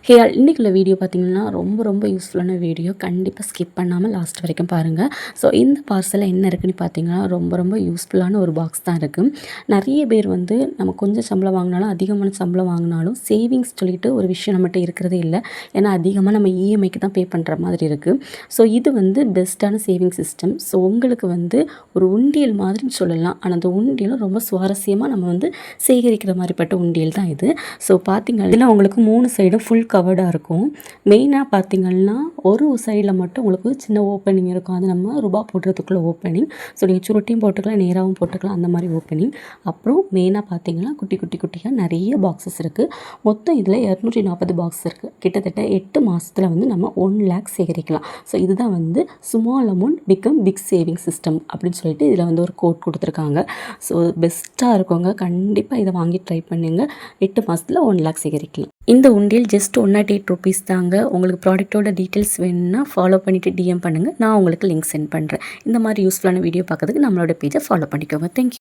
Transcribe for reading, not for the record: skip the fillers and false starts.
Hey all இன்றைக்குள்ள video பார்த்தீங்கன்னா ரொம்ப யூஸ்ஃபுல்லான வீடியோ. கண்டிப்பாக ஸ்கிப் பண்ணாமல் லாஸ்ட் வரைக்கும் பாருங்கள். ஸோ இந்த பார்சலில் என்ன இருக்குதுன்னு பார்த்தீங்கன்னா ரொம்ப யூஸ்ஃபுல்லான ஒரு பாக்ஸ் தான் இருக்குது. நிறைய பேர் வந்து நம்ம கொஞ்சம் சம்பளம் வாங்கினாலும் அதிகமான சம்பளம் வாங்கினாலும் சேவிங்ஸ் சொல்லிட்டு ஒரு விஷயம் நம்மகிட்ட இருக்கிறதே இல்லை. ஏன்னா அதிகமாக நம்ம இஎம்ஐக்கு தான் பே பண்ணுற மாதிரி இருக்குது. ஸோ இது வந்து பெஸ்ட்டான சேவிங் சிஸ்டம். ஸோ உங்களுக்கு வந்து ஒரு உண்டியல் மாதிரின்னு சொல்லலாம். ஆனால் அந்த உண்டியலும் ரொம்ப சுவாரஸ்யமாக நம்ம வந்து சேகரிக்கிற மாதிரிப்பட்ட உண்டியல் தான் இது. ஸோ பார்த்தீங்கன்னா உங்களுக்கு 3 சைடும் ஃபுல் கவர்டாக இருக்கும். மெயினாக பார்த்தீங்கன்னா ஒரு சைடில் மட்டும் உங்களுக்கு சின்ன ஓப்பனிங் இருக்கும். அது நம்ம ரூபா போடுறதுக்குள்ள ஓப்பனிங். ஸோ நீங்கள் சுருட்டியும் போட்டுக்கலாம், நேராகவும் போட்டுக்கலாம், அந்த மாதிரி ஓப்பனிங். அப்புறம் மெயினாக பார்த்தீங்கன்னா குட்டியாக நிறைய பாக்ஸஸ் இருக்குது. மொத்தம் இதில் 240 பாக்ஸ் இருக்குது. கிட்டத்தட்ட 8 மாதத்தில் வந்து நம்ம 1 லேக் சேகரிக்கலாம். ஸோ இதுதான் வந்து small amount become big saving system அப்படின்னு சொல்லிட்டு இதில் வந்து ஒரு கோட் கொடுத்துருக்காங்க. ஸோ பெஸ்ட்டாக இருக்குங்க. கண்டிப்பாக இதை வாங்கி ட்ரை பண்ணுங்க. 8 மாதத்தில் 1 லேக் சேகரிக்கலாம். இந்த உண்டியல் ஜஸ்ட் 108 ரூபீஸ் தாங்க. உங்களுக்கு ப்ராடக்ட்டோட டீட்டெயில்ஸ் வேணும்னா ஃபாலோ பண்ணிவிட்டு டிஎம் பண்ணுங்கள். நான் உங்களுக்கு லிங்க் சென்ட் பண்ணுறேன். இந்த மாதிரி யூஸ்ஃபுல்லான வீடியோ பார்க்கறதுக்கு நம்மளோட பேஜை ஃபாலோ பண்ணிக்கோங்க. தேங்க்யூ.